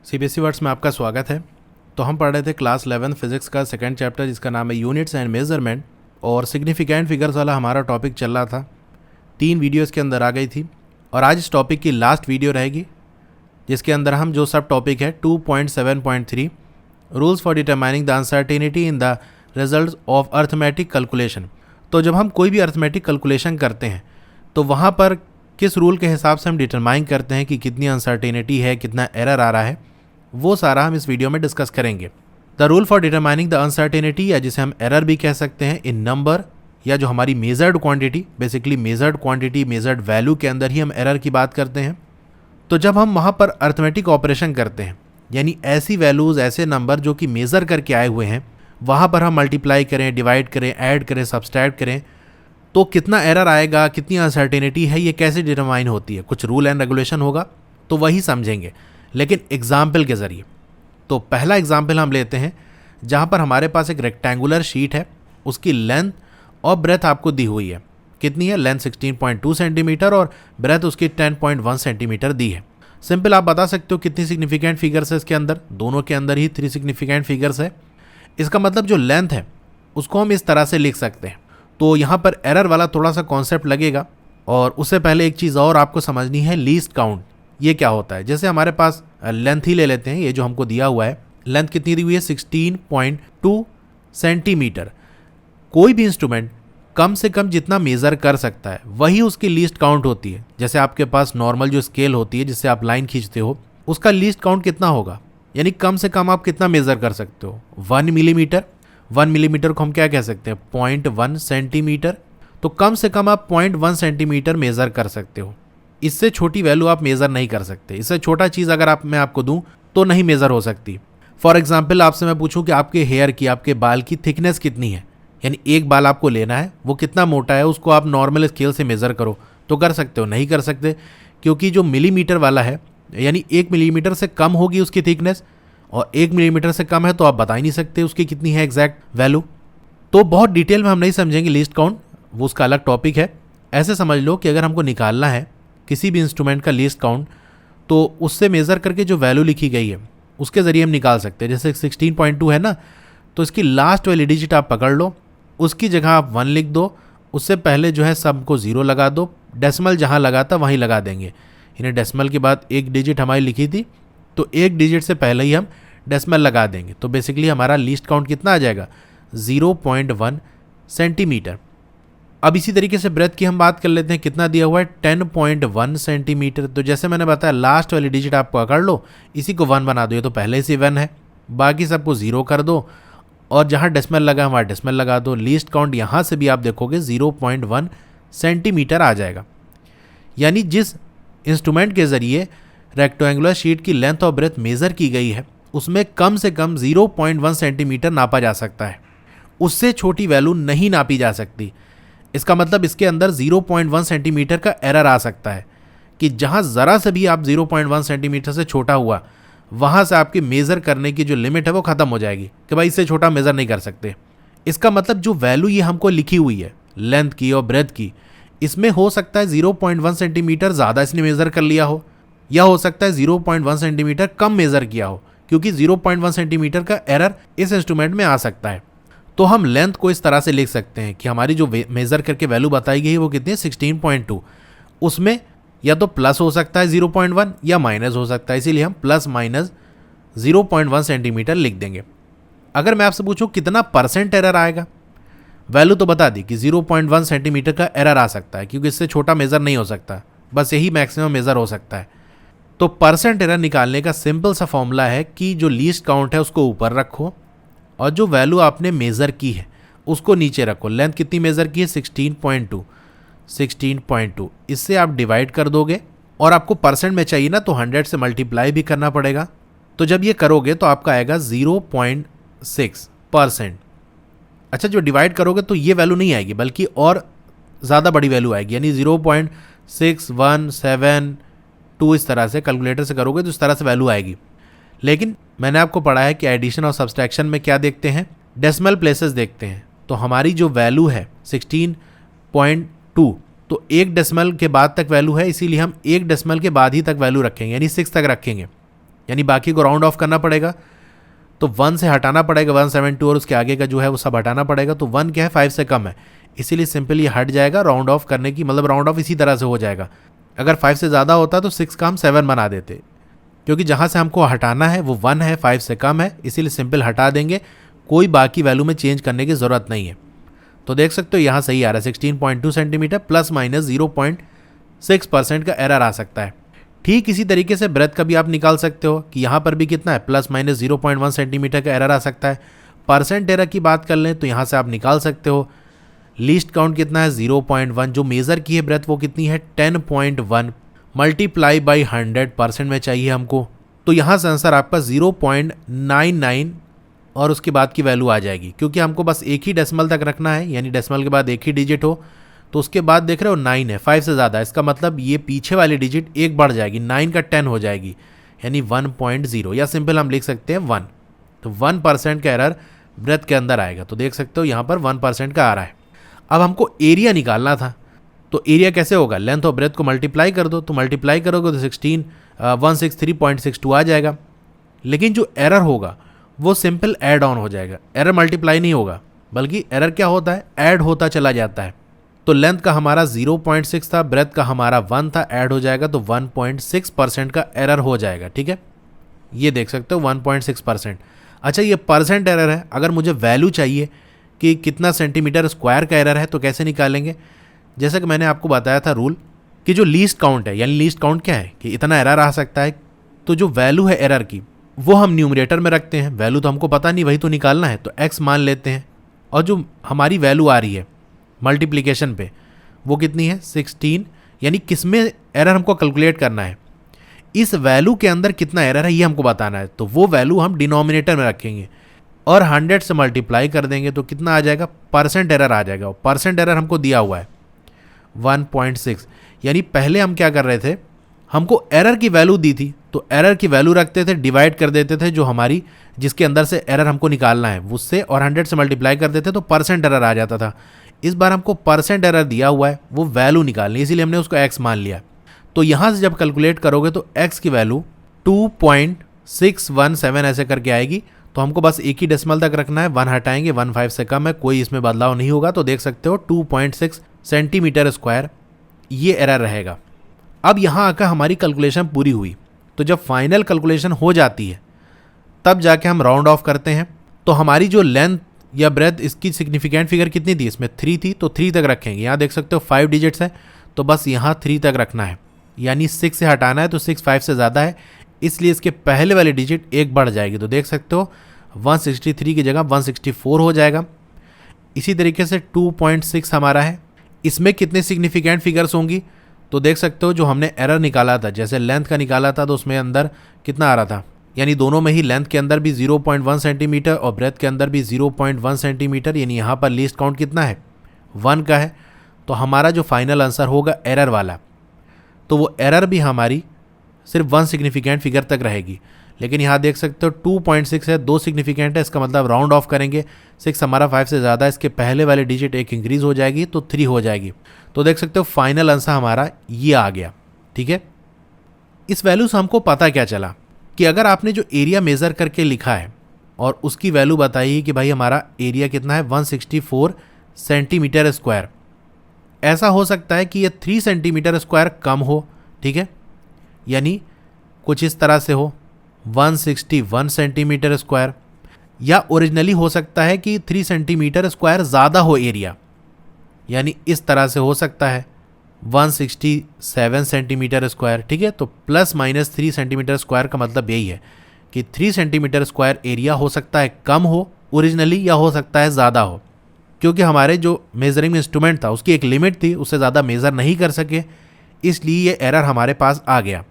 CBSE words में आपका स्वागत है। तो हम पढ़ रहे थे क्लास 11 फिजिक्स का सेकंड चैप्टर जिसका नाम है यूनिट्स एंड मेजरमेंट, और सिग्निफिकेंट फिगर्स वाला हमारा टॉपिक चल रहा था। 3 वीडियोस के अंदर आ गई थी और आज इस टॉपिक की लास्ट वीडियो रहेगी जिसके अंदर हम जो सब टॉपिक है 2.7.3 rules for determining the uncertainty in the result of arithmetic calculation. तो जब हम कोई भी अर्थमेटिक कैलकुलेशन करते हैं तो वहाँ पर किस रूल के हिसाब से हम डिटरमाइन करते हैं कि कितनी अनसर्टेनिटी है, कितना एरर आ रहा है, वो सारा हम इस वीडियो में डिस्कस करेंगे। The rule for determining the uncertainty, या जिसे हम एरर भी कह सकते हैं, इन नंबर या जो हमारी measured quantity, basically measured quantity measured value के अंदर ही हम एरर की बात करते हैं। तो जब हम वहाँ पर अर्थमेटिक ऑपरेशन करते हैं, यानी ऐसी वैल्यूज़, ऐसे नंबर जो कि मेज़र करके आए हुए हैं, वहाँ पर हम मल्टीप्लाई करें, डिवाइड करें, ऐड करें, सब्सट्रैक्ट करें, तो कितना एरर आएगा, कितनी अनसर्टेनिटी है, ये कैसे डिटरमाइन होती है। कुछ रूल एंड रेगुलेशन होगा तो वही समझेंगे, लेकिन एग्जाम्पल के ज़रिए। तो पहला एग्जाम्पल हम लेते हैं जहाँ पर हमारे पास एक रेक्टेंगुलर शीट है, उसकी लेंथ और ब्रेथ आपको दी हुई है। कितनी है? लेंथ 16.2 सेंटीमीटर और ब्रेथ उसकी 10.1 सेंटीमीटर दी है। सिंपल आप बता सकते हो कितनी सिग्निफिकेंट फिगर्स है इसके अंदर। दोनों के अंदर ही 3 सिग्निफिकेंट फिगर्स है। इसका मतलब जो लेंथ है उसको हम इस तरह से लिख सकते हैं। तो यहाँ पर एरर वाला थोड़ा सा कॉन्सेप्ट लगेगा, और उससे पहले एक चीज़ और आपको समझनी है, लीस्ट काउंट ये क्या होता है। जैसे हमारे पास लेंथ ही ले लेते हैं, ये जो हमको दिया हुआ है, लेंथ कितनी दी हुई है? 16.2 सेंटीमीटर। कोई भी इंस्ट्रूमेंट कम से कम जितना मेज़र कर सकता है वही उसकी लीस्ट काउंट होती है। जैसे आपके पास नॉर्मल जो स्केल होती है जिससे आप लाइन खींचते हो, उसका लीस्ट काउंट कितना होगा, यानी कम से कम आप कितना मेज़र कर सकते हो? 1 मिलीमीटर। 1 मिलीमीटर को हम क्या कह सकते हैं? 0.1 सेंटीमीटर। तो कम से कम आप 0.1 सेंटीमीटर मेज़र कर सकते हो। इससे छोटी वैल्यू आप मेज़र नहीं कर सकते। इससे छोटा चीज़ अगर मैं आपको दूं तो नहीं मेज़र हो सकती। फॉर एग्जांपल आपसे मैं पूछूं कि आपके हेयर की, आपके बाल की थिकनेस कितनी है, यानी एक बाल आपको लेना है, वो कितना मोटा है, उसको आप नॉर्मल स्केल से मेज़र करो तो कर सकते हो? नहीं कर सकते, क्योंकि जो मिलीमीटर वाला है, यानी 1 मिलीमीटर से कम होगी उसकी थिकनेस, और 1 मिलीमीटर से कम है तो आप बता ही नहीं सकते उसकी कितनी है एग्जैक्ट वैल्यू। तो बहुत डिटेल में हम नहीं समझेंगे लीस्ट काउंट, वो उसका अलग टॉपिक है। ऐसे समझ लो कि अगर हमको निकालना है किसी भी इंस्ट्रूमेंट का लीस्ट काउंट, तो उससे मेज़र करके जो वैल्यू लिखी गई है उसके ज़रिए हम निकाल सकते हैं। जैसे 16.2 है ना, तो इसकी लास्ट वाली डिजिट आप पकड़ लो, उसकी जगह आप 1 लिख दो, उससे पहले जो है सबको 0 लगा दो, डेसिमल जहाँ लगा था वहीं लगा देंगे। यानी डेसिमल के बाद एक डिजिट हमारी लिखी थी तो एक डिजिट से पहले ही हम डेसिमल लगा देंगे। तो बेसिकली हमारा लीस्ट काउंट कितना आ जाएगा? 0.1 सेंटीमीटर। अब इसी तरीके से ब्रेथ की हम बात कर लेते हैं। कितना दिया हुआ है? 10.1 सेंटीमीटर। तो जैसे मैंने बताया, लास्ट वाली डिजिट आप पकड़ लो, इसी को 1 बना दो, ये तो पहले से 1 है, बाकी सबको 0 कर दो, और जहाँ डेसिमल लगा वहाँ डेसिमल लगा दो। लीस्ट काउंट यहाँ से भी आप देखोगे 0.1 सेंटीमीटर आ जाएगा। यानी जिस इंस्ट्रूमेंट के ज़रिए रेक्टेंगुलर शीट की लेंथ और ब्रेथ मेज़र की गई है उसमें कम से कम 0.1 सेंटीमीटर नापा जा सकता है, उससे छोटी वैल्यू नहीं नापी जा सकती। इसका मतलब इसके अंदर 0.1 सेंटीमीटर का एरर आ सकता है कि जहाँ ज़रा से भी आप 0.1 सेंटीमीटर से छोटा हुआ, वहाँ से आपकी मेज़र करने की जो लिमिट है वो ख़त्म हो जाएगी कि भाई इससे छोटा मेज़र नहीं कर सकते। इसका मतलब जो वैल्यू ये हमको लिखी हुई है लेंथ की और ब्रेथ की, इसमें हो सकता है 0.1 सेंटीमीटर ज़्यादा इसने मेज़र कर लिया हो, या हो सकता है 0.1 सेंटीमीटर कम मेज़र किया हो, क्योंकि 0.1 सेंटीमीटर का एरर इस इंस्ट्रूमेंट में आ सकता है। तो हम लेंथ को इस तरह से लिख सकते हैं कि हमारी जो मेज़र करके वैल्यू बताई गई है वो कितनी है? 16.2। उसमें या तो प्लस हो सकता है 0.1 या माइनस हो सकता है, इसीलिए हम प्लस माइनस 0.1 सेंटीमीटर लिख देंगे। अगर मैं आपसे पूछूं कितना परसेंट एरर आएगा, वैल्यू तो बता दी कि 0.1 सेंटीमीटर का एरर आ सकता है, क्योंकि इससे छोटा मेज़र नहीं हो सकता, बस यही मैक्सिमम मेज़र हो सकता है। तो परसेंट एरर निकालने का सिंपल सा फॉर्मूला है कि जो लीस्ट काउंट है उसको ऊपर रखो और जो वैल्यू आपने मेज़र की है उसको नीचे रखो। लेंथ कितनी मेज़र की है? 16.2। इससे आप डिवाइड कर दोगे, और आपको परसेंट में चाहिए ना तो 100 से मल्टीप्लाई भी करना पड़ेगा। तो जब ये करोगे तो आपका आएगा 0.6%। अच्छा, जो डिवाइड करोगे तो ये वैल्यू नहीं आएगी, बल्कि और ज़्यादा बड़ी वैल्यू आएगी, यानी 0.6172। इस तरह से कैलकुलेटर से करोगे तो इस तरह से वैल्यू आएगी। लेकिन मैंने आपको पढ़ा है कि एडिशन और सब्सट्रैक्शन में क्या देखते हैं? डेसिमल प्लेसेस देखते हैं। तो हमारी जो वैल्यू है 16.2, तो एक डेसिमल के बाद तक वैल्यू है, इसीलिए हम एक डेसिमल के बाद ही तक वैल्यू रखेंगे, यानी 6 तक रखेंगे। यानी बाकी को राउंड ऑफ करना पड़ेगा, तो 1 से हटाना पड़ेगा 172 और उसके आगे का जो है वो सब हटाना पड़ेगा। तो 1 क्या है, 5 से कम है, इसीलिए सिंपली हट जाएगा राउंड ऑफ करने की, मतलब राउंड ऑफ इसी तरह से हो जाएगा। अगर 5 से ज़्यादा होता तो 6 का हम 7 बना देते, क्योंकि जहाँ से हमको हटाना है वो 1 है, 5 से कम है, इसीलिए सिंपल हटा देंगे, कोई बाकी वैल्यू में चेंज करने की ज़रूरत नहीं है। तो देख सकते हो यहाँ सही आ रहा है 16.2 सेंटीमीटर प्लस माइनस 0.6% का एरर आ सकता है। ठीक इसी तरीके से ब्रेथ का भी आप निकाल सकते हो कि यहाँ पर भी कितना है, प्लस माइनस 0.1 सेंटीमीटर का एरर आ सकता है। परसेंट एरर की बात कर लें तो यहाँ से आप निकाल सकते हो लीस्ट काउंट कितना है 0.1, जो मेज़र की है ब्रेथ वो कितनी है 10.1 मल्टीप्लाई बाई 100% में चाहिए हमको, तो यहाँ से आंसर आपका 0.99 और उसके बाद की वैल्यू आ जाएगी, क्योंकि हमको बस एक ही डेसिमल तक रखना है, यानी डेसिमल के बाद एक ही डिजिट हो। तो उसके बाद देख रहे हो 9 है, 5 से ज़्यादा, इसका मतलब ये पीछे वाली डिजिट एक बढ़ जाएगी, 9 का 10 हो जाएगी, यानी 1.0, या सिंपल हम लिख सकते हैं 1। तो 1% का एरर ब्रेथ के अंदर आएगा। तो देख सकते हो यहाँ पर 1% का आ रहा है। अब हमको एरिया निकालना था, तो एरिया कैसे होगा, लेंथ और ब्रेथ को मल्टीप्लाई कर दो, तो मल्टीप्लाई करोगे तो 163.62 आ जाएगा। लेकिन जो एरर होगा वो सिंपल ऐड ऑन हो जाएगा, एरर मल्टीप्लाई नहीं होगा, बल्कि एरर क्या होता है, ऐड होता चला जाता है। तो लेंथ का हमारा 0.6 था, ब्रेथ का हमारा 1 था, ऐड हो जाएगा तो 1.6% का एरर हो जाएगा। ठीक है, ये देख सकते हो 1.6%। अच्छा, ये परसेंट एरर है। अगर मुझे वैल्यू चाहिए कि कितना सेंटीमीटर स्क्वायर का एरर है तो कैसे निकालेंगे, जैसा कि मैंने आपको बताया था रूल कि जो लीस्ट काउंट है, यानी लीस्ट काउंट क्या है कि इतना एरर आ सकता है, तो जो वैल्यू है एरर की वो हम न्यूमरेटर में रखते हैं, वैल्यू तो हमको पता नहीं, वही तो निकालना है, तो x मान लेते हैं, और जो हमारी वैल्यू आ रही है मल्टीप्लिकेशन पे वो कितनी है 16, यानी किस में एरर हमको कैलकुलेट करना है, इस वैल्यू के अंदर कितना एरर है ये हमको बताना है। तो वो वैल्यू हम डिनोमिनेटर में रखेंगे और 100 से मल्टीप्लाई कर देंगे तो कितना आ जाएगा, परसेंट एरर आ जाएगा। परसेंट एरर हमको दिया हुआ है 1.6, यानी पहले हम क्या कर रहे थे, हमको एरर की वैल्यू दी थी, तो एरर की वैल्यू रखते थे, डिवाइड कर देते थे जो हमारी जिसके अंदर से एरर हमको निकालना है उससे, और 100 से मल्टीप्लाई कर देते तो परसेंट एरर आ जाता था। इस बार हमको परसेंट एरर दिया हुआ है, वो वैल्यू निकालनी है, इसीलिए हमने उसको x मान लिया। तो यहाँ से जब कैलकुलेट करोगे तो x की वैल्यू 2.617 ऐसे करके आएगी। तो हमको बस एक ही डेसिमल तक रखना है, 1 हटाएंगे, 1 5 से कम है, कोई इसमें बदलाव नहीं होगा। तो देख सकते हो 2.6 सेंटीमीटर स्क्वायर ये एरर रहेगा। अब यहाँ आकर हमारी कैलकुलेशन पूरी हुई, तो जब फाइनल कैलकुलेशन हो जाती है तब जाके हम राउंड ऑफ करते हैं। तो हमारी जो लेंथ या ब्रेथ, इसकी सिग्निफिकेंट फिगर कितनी थी, इसमें 3 थी, तो 3 तक रखेंगे। यहाँ देख सकते हो 5 डिजिट्स है, तो बस यहाँ 3 तक रखना है, यानी 6 से हटाना है, तो 6 5 से ज़्यादा है, इसलिए इसके पहले वाली डिजिट एक बढ़ जाएगी। तो देख सकते हो 163 की जगह 164 हो जाएगा। इसी तरीके से 2.6 हमारा है, इसमें कितने सिग्निफिकेंट फिगर्स होंगी, तो देख सकते हो जो हमने एरर निकाला था, जैसे लेंथ का निकाला था तो उसमें अंदर कितना आ रहा था, यानी दोनों में ही लेंथ के अंदर भी 0.1 सेंटीमीटर और ब्रेथ के अंदर भी 0.1 सेंटीमीटर, यानी यहाँ पर लीस्ट काउंट कितना है 1 का है। तो हमारा जो फाइनल आंसर होगा एरर वाला, तो वो एरर भी हमारी सिर्फ 1 सिग्निफिकेंट फिगर तक रहेगी। लेकिन यहाँ देख सकते हो 2.6 है, 2 सिग्निफिकेंट है, इसका मतलब राउंड ऑफ करेंगे, 6 हमारा 5 से ज़्यादा, इसके पहले वाले डिजिट एक इंक्रीज हो जाएगी तो 3 हो जाएगी। तो देख सकते हो फाइनल आंसर हमारा ये आ गया। ठीक है, इस वैल्यू से हमको पता क्या चला कि अगर आपने जो एरिया मेज़र करके लिखा है और उसकी वैल्यू बताई कि भाई हमारा एरिया कितना है 164 सेंटीमीटर स्क्वायर, ऐसा हो सकता है कि ये 3 सेंटीमीटर स्क्वायर कम हो। ठीक है, यानी कुछ इस तरह से हो 161 सेंटीमीटर स्क्वायर, या ओरिजिनली हो सकता है कि 3 सेंटीमीटर स्क्वायर ज़्यादा हो एरिया, यानी इस तरह से हो सकता है 167 सेंटीमीटर स्क्वायर। ठीक है, तो प्लस माइनस 3 सेंटीमीटर स्क्वायर का मतलब यही है कि 3 सेंटीमीटर स्क्वायर एरिया हो सकता है कम हो ओरिजिनली, या हो सकता है ज़्यादा हो, क्योंकि हमारे जो मेजरिंग इंस्ट्रूमेंट था उसकी एक लिमिट थी, उससे ज़्यादा मेज़र नहीं कर सके, इसलिए ये एरर हमारे पास आ गया।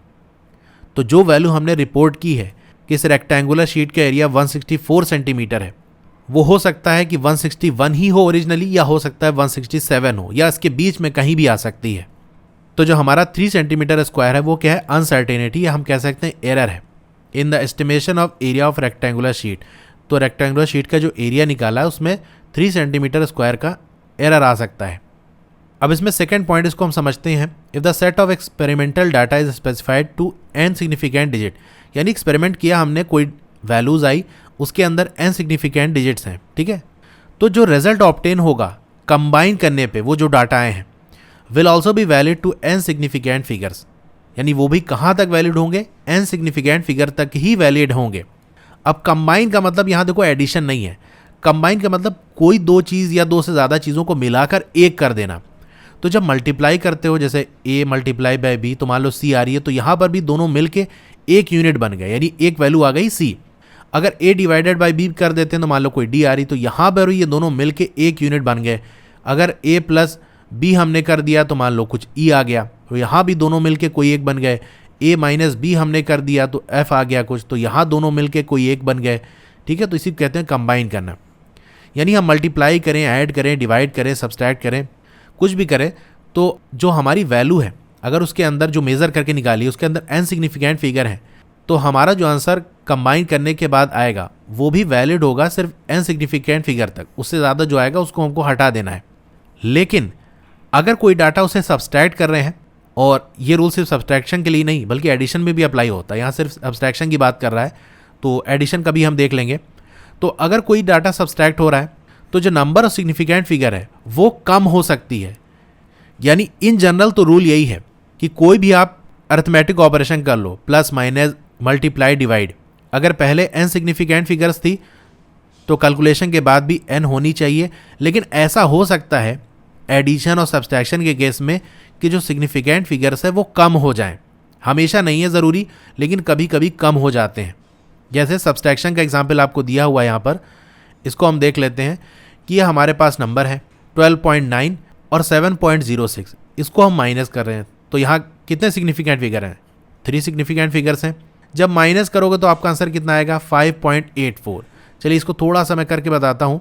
तो जो वैल्यू हमने रिपोर्ट की है कि इस रेक्टेंगुलर शीट का एरिया 164 सेंटीमीटर है, वो हो सकता है कि 161 ही हो ओरिजिनली, या हो सकता है 167 हो, या इसके बीच में कहीं भी आ सकती है। तो जो हमारा 3 सेंटीमीटर स्क्वायर है वो क्या है, अनसर्टेनिटी, या हम कह सकते हैं एरर है in the estimation of area of rectangular sheet. तो रेक्टेंगुलर शीट का जो एरिया निकाला है उसमें 3 सेंटीमीटर स्क्वायर का एरर आ सकता है। अब इसमें सेकेंड पॉइंट इसको हम समझते हैं, if the set of experimental data is specified to n significant digit, यानी एक्सपेरिमेंट किया हमने, कोई वैल्यूज़ आई, उसके अंदर n सिग्निफिकेंट डिजिट्स हैं, ठीक है। तो जो रिजल्ट ऑब्टेन होगा कंबाइन करने पे, वो जो डाटा आए हैं, will also be valid to n significant figures, यानी वो भी कहाँ तक वैलिड होंगे, n सिग्निफिकेंट फिगर तक ही वैलिड होंगे। अब कंबाइन का मतलब यहाँ देखो एडिशन नहीं है, कंबाइन का मतलब कोई दो चीज़ या दो से ज़्यादा चीज़ों को मिलाकर एक कर देना। तो जब मल्टीप्लाई करते हो, जैसे a मल्टीप्लाई बाय b, तो मान लो c आ रही है, तो यहाँ पर भी दोनों मिलके एक यूनिट बन गए, यानी एक वैल्यू आ गई c। अगर a डिवाइडेड बाय b कर देते हैं, तो मान लो कोई d आ रही, तो यहाँ पर ये दोनों मिलके एक यूनिट बन गए। अगर a प्लस b हमने कर दिया, तो मान लो कुछ e आ गया, तो यहाँ भी दोनों मिलके कोई एक बन गए। a माइनस b हमने कर दिया, तो f आ गया कुछ, तो यहाँ दोनों मिलके कोई एक बन गए, ठीक है। तो इसी को कहते हैं कंबाइन करना, यानी हम मल्टीप्लाई करें, ऐड करें, डिवाइड करें, सब्सट्रैक्ट करें, कुछ भी करें, तो जो हमारी वैल्यू है, अगर उसके अंदर जो मेज़र करके निकाली उसके अंदर n सिग्निफिकेंट फिगर है, तो हमारा जो आंसर कंबाइन करने के बाद आएगा वो भी वैलिड होगा सिर्फ n सिग्निफिकेंट फिगर तक। उससे ज़्यादा जो आएगा उसको हमको हटा देना है। लेकिन अगर कोई डाटा उसे सब्सट्रैक्ट कर रहे हैं, और ये रूल सिर्फ सब्सट्रैक्शन के लिए नहीं बल्कि एडिशन में भी अप्लाई होता है, यहाँ सिर्फ सब्सट्रैक्शन की बात कर रहा है, तो एडिशन का भी हम देख लेंगे। तो अगर कोई डाटा सब्सट्रैक्ट हो रहा है, तो जो नंबर ऑफ सिग्निफिकेंट फिगर है वो कम हो सकती है। यानी इन जनरल तो रूल यही है कि कोई भी आप अरिथमेटिक ऑपरेशन कर लो, प्लस माइनस मल्टीप्लाई डिवाइड, अगर पहले n सिग्निफिकेंट फिगर्स थी तो कैलकुलेशन के बाद भी n होनी चाहिए। लेकिन ऐसा हो सकता है एडिशन और सब्सट्रैक्शन के केस में कि जो सिग्निफिकेंट फिगर्स है वो कम हो जाएं। हमेशा नहीं है ज़रूरी, लेकिन कभी कभी कम हो जाते हैं। जैसे सब्सट्रैक्शन का एग्जाम्पल आपको दिया हुआ है यहाँ पर, इसको हम देख लेते हैं कि ये हमारे पास नंबर है 12.9 और 7.06, इसको हम माइनस कर रहे हैं। तो यहाँ कितने सिग्निफिकेंट फिगर हैं, 3 सिग्निफिकेंट फिगर्स हैं। जब माइनस करोगे तो आपका आंसर कितना आएगा, 5.84। चलिए इसको थोड़ा सा मैं करके बताता हूँ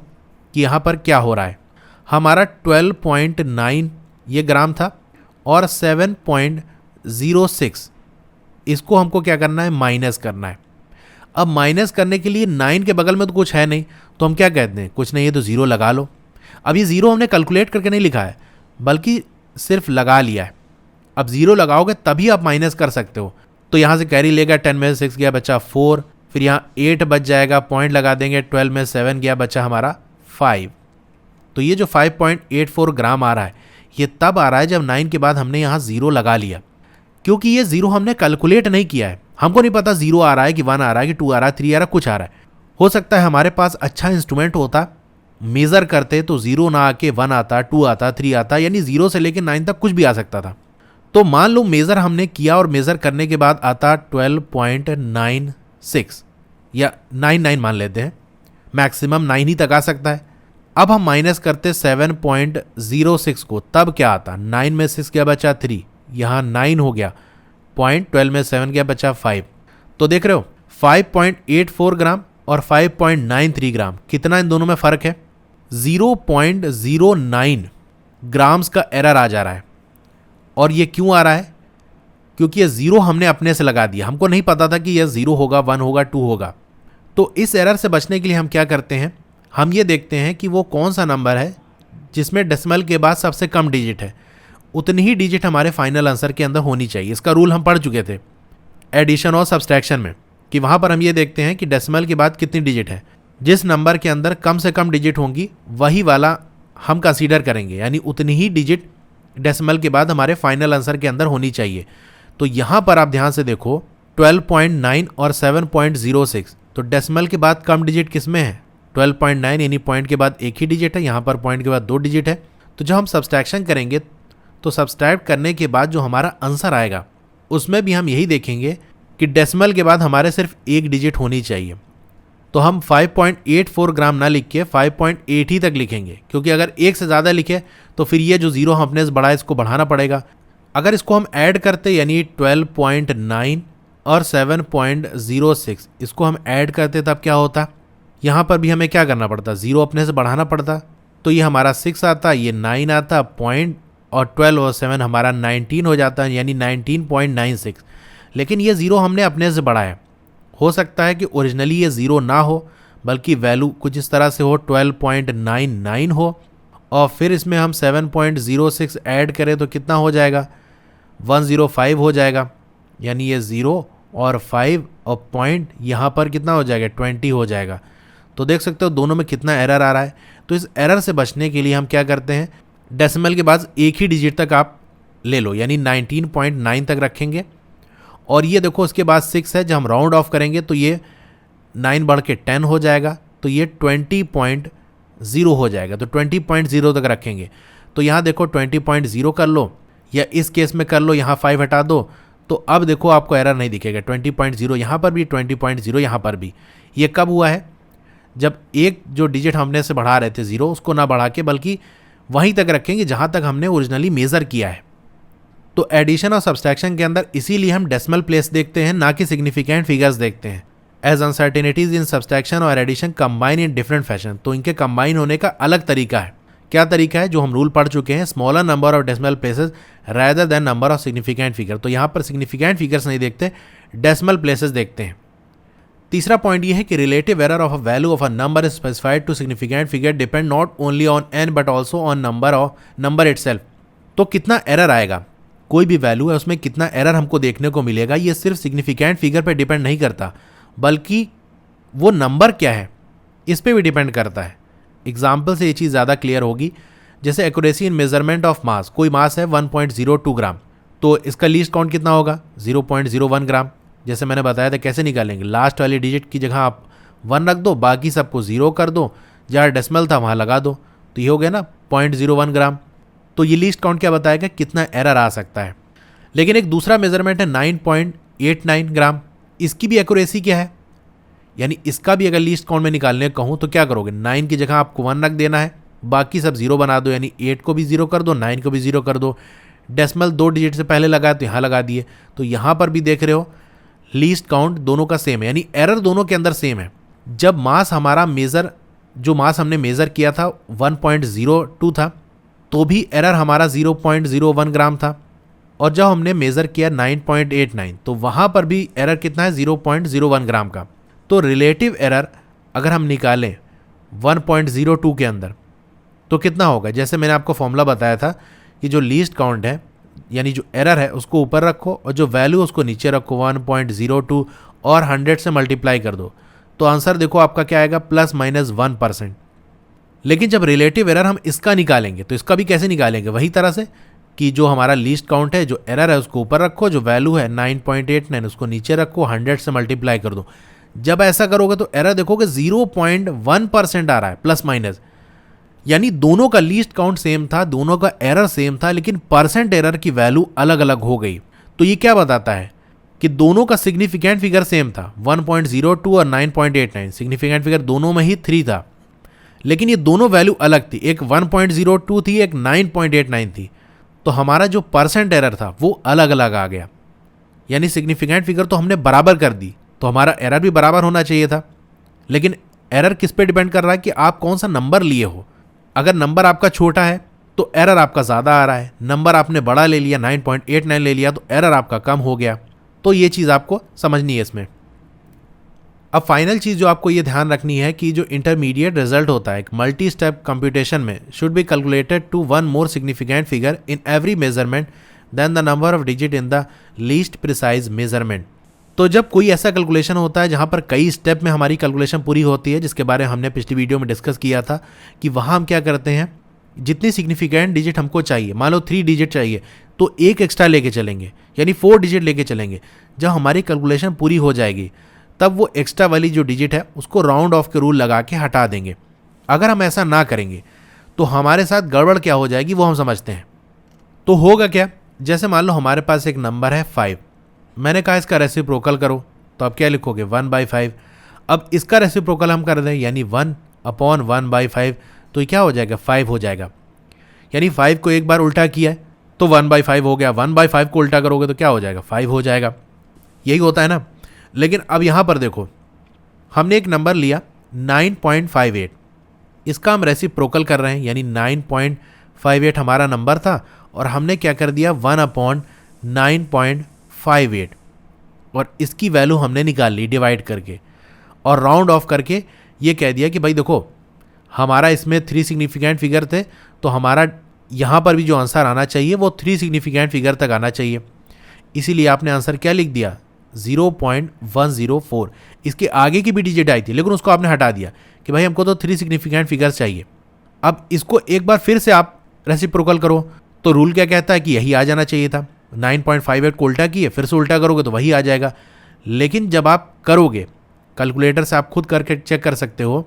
कि यहाँ पर क्या हो रहा है। हमारा 12.9 ये ग्राम था और 7.06, इसको हमको क्या करना है, माइनस करना है। अब माइनस करने के लिए 9 के बगल में तो कुछ है नहीं, तो हम क्या कहते हैं, कुछ नहीं है तो ज़ीरो लगा लो। अब ये ज़ीरो हमने कैलकुलेट करके नहीं लिखा है, बल्कि सिर्फ लगा लिया है। अब ज़ीरो लगाओगे तभी आप माइनस कर सकते हो। तो यहाँ से कैरी लेगा, 10 में से 6 गया, बचा 4, फिर यहाँ 8 बच जाएगा, पॉइंट लगा देंगे, 12 में 7 गया, बचा हमारा 5। तो ये जो 5.84 ग्राम आ रहा है, ये तब आ रहा है जब 9 के बाद हमने यहाँ ज़ीरो लगा लिया, क्योंकि ये ज़ीरो हमने कैलकुलेट नहीं किया है। हमको नहीं पता ज़ीरो आ रहा है कि 1 आ रहा है कि 2 आ रहा है, 3 आ रहा है, कुछ आ रहा है। हो सकता है हमारे पास अच्छा इंस्ट्रूमेंट होता, मेज़र करते तो ज़ीरो ना आके 1 आता, 2 आता, 3 आता, यानी 0 से लेकर 9 तक कुछ भी आ सकता था। तो मान लो मेज़र हमने किया और मेज़र करने के बाद आता 12.96 या 99 मान लेते हैं, मैक्सिमम 9 ही तक आ सकता है। अब हम माइनस करते 7.06 को, तब क्या आता, 9 में 6 गया, बचा 3, यहाँ 9 हो गया, पॉइंट 12 में 7 गया, बचा 5। तो देख रहे हो 5.84 ग्राम और 5.93 ग्राम, कितना इन दोनों में फ़र्क है, 0.09 ग्राम्स का एरर आ जा रहा है। और ये क्यों आ रहा है, क्योंकि ये ज़ीरो हमने अपने से लगा दिया, हमको नहीं पता था कि यह 0 होगा, 1 होगा, 2 होगा। तो इस एरर से बचने के लिए हम क्या करते हैं, हम ये देखते हैं कि वो कौन सा नंबर है जिसमें डेसिमल के बाद सबसे कम डिजिट है, उतनी ही डिजिट हमारे फाइनल आंसर के अंदर होनी चाहिए। इसका रूल हम पढ़ चुके थे एडिशन और सब्सट्रैक्शन में, कि वहाँ पर हम ये देखते हैं कि डेसिमल के बाद कितनी डिजिट है, जिस नंबर के अंदर कम से कम डिजिट होंगी वही वाला हम कंसीडर करेंगे, यानी उतनी ही डिजिट डेसिमल के बाद हमारे फाइनल आंसर के अंदर होनी चाहिए। तो यहाँ पर आप ध्यान से देखो 12.9 और 7.06, तो डेसिमल के बाद कम डिजिट किस में है, 12.9, यानी पॉइंट के बाद एक ही डिजिट है, यहाँ पर पॉइंट के बाद 2 डिजिट है। तो जब हम सब्सट्रैक्शन करेंगे तो सब्सट्रैक्ट करने के बाद जो हमारा आंसर आएगा उसमें भी हम यही देखेंगे कि डेसिमल के बाद हमारे सिर्फ एक डिजिट होनी चाहिए। तो हम 5.84 ग्राम ना लिख के 5.8 ही तक लिखेंगे, क्योंकि अगर एक से ज़्यादा लिखे तो फिर ये जो ज़ीरो हमने बढ़ाया इसको बढ़ाना पड़ेगा। अगर इसको हम ऐड करते, यानी 12.9 और 7.06 इसको हम ऐड करते, तब क्या होता, यहाँ पर भी हमें क्या करना पड़ता, ज़ीरो अपने से बढ़ाना पड़ता। तो ये हमारा 6 आता, ये 9 आता, पॉइंट और 12 और 7 हमारा 19 हो जाता है, यानी 19.96। लेकिन ये ज़ीरो हमने अपने से बढ़ाया। हो सकता है कि ओरिजिनली ये ज़ीरो ना हो, बल्कि वैल्यू कुछ इस तरह से हो, 12.99 हो, और फिर इसमें हम 7.06 ऐड करें तो कितना हो जाएगा, 105 हो जाएगा। यानी ये 0 और 5 और पॉइंट यहाँ पर कितना हो जाएगा 20 हो जाएगा। तो देख सकते हो दोनों में कितना एरर आ रहा है। तो इस एरर से बचने के लिए हम क्या करते हैं, डेसिमल के बाद एक ही डिजिट तक आप ले लो, यानी 19.9 तक रखेंगे। और ये देखो उसके बाद 6 है, जब हम राउंड ऑफ करेंगे तो ये 9 बढ़ के 10 हो जाएगा, तो ये 20.0 हो जाएगा। तो 20.0 तक रखेंगे। तो यहाँ देखो 20.0 कर लो, या इस केस में कर लो, यहाँ 5 हटा दो, तो अब देखो आपको एरर नहीं दिखेगा। 20.0 यहाँ पर भी, 20.0 यहाँ पर भी। ये कब हुआ है, जब एक जो डिजिट हमने से बढ़ा रहे थे 0, उसको ना बढ़ा के बल्कि वहीं तक रखेंगे जहाँ तक हमने ओरिजिनली मेज़र किया है। तो एडिशन और सब्सट्रैक्शन के अंदर इसीलिए हम डेसिमल प्लेस देखते हैं, ना कि सिग्निफिकेंट फिगर्स देखते हैं। एज अनसर्टेनिटीज इन सब्सट्रैक्शन और addition combine in different fashion. तो इनके कंबाइन होने का अलग तरीका है। क्या तरीका है, जो हम रूल पढ़ चुके हैं, smaller number of decimal places rather than number of significant figure. तो यहाँ पर सिग्निफिकेंट फिगर्स नहीं देखते, डेसिमल प्लेसेस देखते हैं। तीसरा पॉइंट ये है कि relative error of a value of a number is specified to significant figure depend not only on n but also on number itself. तो कितना एरर आएगा, कोई भी वैल्यू है उसमें कितना एरर हमको देखने को मिलेगा, ये सिर्फ सिग्निफिकेंट फिगर पे डिपेंड नहीं करता, बल्कि वो नंबर क्या है इस पे भी डिपेंड करता है। एग्जाम्पल से ये चीज़ ज़्यादा क्लियर होगी। जैसे accuracy in measurement of mass, कोई मास है 1.02 ग्राम, तो इसका लीस्ट काउंट कितना होगा 0.01 ग्राम। जैसे मैंने बताया था कैसे निकालेंगे, लास्ट वाली डिजिट की जगह आप 1 रख दो, बाकी सबको 0 कर दो, जहाँ डेसिमल था वहाँ लगा दो, तो ये हो गया ना 0.01 ग्राम। तो ये लीस्ट काउंट क्या बताएगा, कितना एरर आ सकता है। लेकिन एक दूसरा मेजरमेंट है 9.89 ग्राम, इसकी भी एक्यूरेसी क्या है, यानी इसका भी अगर लीस्ट काउंट में निकालने कहूँ तो क्या करोगे, 9 की जगह आपको 1 रख देना है, बाकी सब 0 बना दो, यानी 8 को भी 0 कर दो, 9 को भी 0 कर दो। डेसिमल 2 डिजिट से पहले लगाए तो यहाँ लगा दिए। तो यहाँ पर भी देख रहे हो लीस्ट काउंट दोनों का सेम है, यानी एरर दोनों के अंदर सेम है। जब मास हमारा जो मास हमने मेज़र किया था 1.02 था, तो भी एरर हमारा 0.01 ग्राम था। और जब हमने मेज़र किया 9.89, तो वहाँ पर भी एरर कितना है 0.01 ग्राम का। तो रिलेटिव एरर अगर हम निकालें 1.02 के अंदर तो कितना होगा, जैसे मैंने आपको फॉर्मूला बताया था कि जो लीस्ट काउंट है यानी जो एरर है उसको ऊपर रखो और जो वैल्यू उसको नीचे रखो 1.02 और 100 से मल्टीप्लाई कर दो, तो आंसर देखो आपका क्या आएगा ±1%। लेकिन जब रिलेटिव एरर हम इसका निकालेंगे तो इसका भी कैसे निकालेंगे, वही तरह से कि जो हमारा लीस्ट काउंट है, जो एरर है उसको ऊपर रखो, जो वैल्यू है 9.89 उसको नीचे रखो, 100 से मल्टीप्लाई कर दो। जब ऐसा करोगे तो एरर देखोगे 0.1% आ रहा है प्लस माइनस, यानी दोनों का लीस्ट काउंट सेम था, दोनों का एरर सेम था, लेकिन परसेंट एरर की वैल्यू अलग अलग हो गई। तो ये क्या बताता है कि दोनों का सिग्निफिकेंट फिगर सेम था, 1.02 और 9.89, सिग्निफिकेंट फिगर दोनों में ही 3 था, लेकिन ये दोनों वैल्यू अलग थी, एक 1.02 थी, एक 9.89 थी। तो हमारा जो परसेंट एरर था वो अलग अलग आ गया, यानी सिग्निफिकेंट फिगर तो हमने बराबर कर दी, तो हमारा एरर भी बराबर होना चाहिए था। लेकिन एरर किस पे डिपेंड कर रहा है कि आप कौन सा नंबर लिए हो। अगर नंबर आपका छोटा है तो एरर आपका ज़्यादा आ रहा है, नंबर आपने बड़ा ले लिया 9.89 ले लिया तो एरर आपका कम हो गया। तो ये चीज़ आपको समझनी है इसमें। अब फाइनल चीज़ जो आपको ये ध्यान रखनी है कि जो इंटरमीडिएट रिजल्ट होता है मल्टी स्टेप कंप्यूटेशन में should be calculated to one more significant figure in every measurement than the number of digit in the least precise measurement. तो जब कोई ऐसा कैलकुलेशन होता है जहाँ पर कई स्टेप में हमारी कैलकुलेशन पूरी होती है, जिसके बारे में हमने पिछली वीडियो में डिस्कस किया था कि वहाँ हम क्या करते हैं, जितनी सिग्निफिकेंट डिजिट हमको चाहिए, मान लो 3 डिजिट चाहिए तो एक एक्स्ट्रा लेके चलेंगे, यानी 4 डिजिट लेके चलेंगे। जब हमारी कैलकुलेशन पूरी हो जाएगी तब वो एक्स्ट्रा वाली जो डिजिट है उसको राउंड ऑफ के रूल लगा के हटा देंगे। अगर हम ऐसा ना करेंगे तो हमारे साथ गड़बड़ क्या हो जाएगी वो हम समझते हैं। तो होगा क्या, जैसे मान लो हमारे पास एक नंबर है 5, मैंने कहा इसका रेसिप्रोकल करो, तो आप क्या लिखोगे 1/5। अब इसका रेसिप्रोकल हम कर दें यानी 1/1/5, तो ये क्या हो जाएगा 5 हो जाएगा। यानी 5 को एक बार उल्टा किया है तो 1/5 हो गया, 1/5 को उल्टा करोगे तो क्या हो जाएगा 5 हो जाएगा। यही होता है ना। लेकिन अब यहाँ पर देखो, हमने एक नंबर लिया 9.58, इसका हम रेसिप्रोकल कर रहे हैं, यानी 9.58 हमारा नंबर था और हमने क्या कर दिया 1/9.58 और इसकी वैल्यू हमने निकाल ली डिवाइड करके और राउंड ऑफ करके ये कह दिया कि भाई देखो हमारा इसमें 3 सिग्निफिकेंट फिगर थे, तो हमारा यहाँ पर भी जो आंसर आना चाहिए वो 3 सिग्निफिकेंट फिगर तक आना चाहिए। इसीलिए आपने आंसर क्या लिख दिया 0.104। इसके आगे की भी डिजिट आई थी लेकिन उसको आपने हटा दिया कि भाई हमको तो 3 सिग्निफिकेंट फिगर्स चाहिए। अब इसको एक बार फिर से आप रेसिप्रोकल करो तो रूल क्या कहता है कि यही आ जाना चाहिए था। 9.58 को उल्टा किए, फिर से उल्टा करोगे तो वही आ जाएगा। लेकिन जब आप करोगे कैलकुलेटर से, आप खुद करके चेक कर सकते हो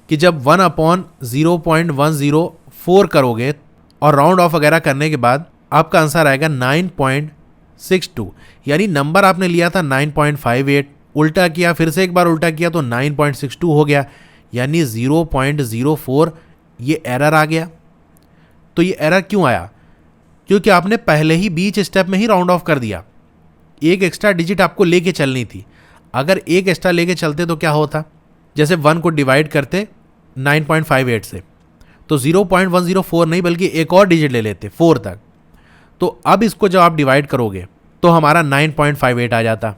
कि जब 1/0.104 करोगे और राउंड ऑफ वगैरह करने के बाद आपका आंसर आएगा 9.62। यानी नंबर आपने लिया था 9.58, उल्टा किया, फिर से एक बार उल्टा किया तो 9.62 हो गया, यानी 0.04 ये एरर आ गया। तो ये एरर क्यों आया? क्योंकि आपने पहले ही बीच स्टेप में ही राउंड ऑफ कर दिया। एक एक्स्ट्रा डिजिट आपको लेके चलनी थी। अगर एक एक्स्ट्रा लेके चलते तो क्या होता, जैसे 1 को डिवाइड करते 9.58 से तो 0.104 नहीं बल्कि एक और डिजिट ले लेते 4 तक। तो अब इसको जब आप डिवाइड करोगे तो हमारा 9.58 आ जाता।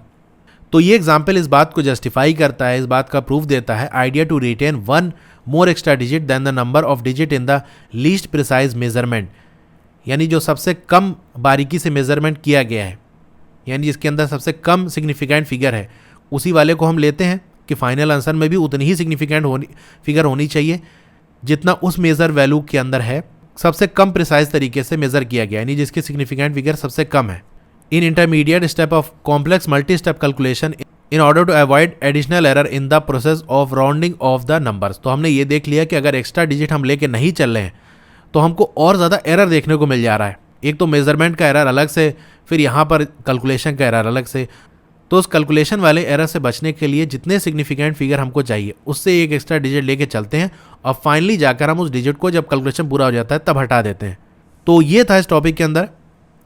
तो ये एग्जाम्पल इस बात को जस्टिफाई करता है, इस बात का प्रूफ देता है, idea to retain 1 more extra digit than the number of digit in the least precise measurement. यानी जो सबसे कम बारीकी से मेजरमेंट किया गया है, यानी जिसके अंदर सबसे कम सिग्निफिकेंट फिगर है, उसी वाले को हम लेते हैं कि फाइनल आंसर में भी उतनी ही सिग्निफिकेंट फिगर होनी चाहिए जितना उस मेजर वैल्यू के अंदर है, सबसे कम प्रिसाइज तरीके से मेजर किया गया, यानी जिसकी सिग्निफिकेंट फिगर सबसे कम है। In intermediate step of complex multi step calculation in order to avoid additional error in the process of rounding off the numbers. तो हमने ये देख लिया कि अगर एक्स्ट्रा डिजिट हम लेके नहीं चल रहे हैं तो हमको और ज़्यादा एरर देखने को मिल जा रहा है। एक तो मेजरमेंट का एरर अलग से, फिर यहाँ पर कैलकुलेशन का एरर अलग से। तो उस कैलकुलेशन वाले एरर से बचने के लिए जितने सिग्निफिकेंट फिगर हमको चाहिए उससे एक एक्स्ट्रा डिजिट लेके चलते हैं और फाइनली जाकर हम उस डिजिट को जब कैलकुलेशन पूरा हो जाता है तब हटा देते हैं। तो ये था इस टॉपिक के अंदर।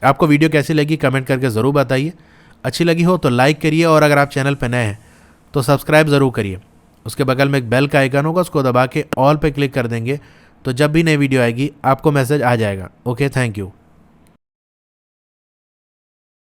आपको वीडियो कैसी लगी कमेंट करके ज़रूर बताइए। अच्छी लगी हो तो लाइक करिए और अगर आप चैनल पर नए हैं तो सब्सक्राइब ज़रूर करिए। उसके बगल में एक बेल का आइकन होगा, उसको दबा के ऑल पे क्लिक कर देंगे तो जब भी नई वीडियो आएगी आपको मैसेज आ जाएगा। Okay, thank you.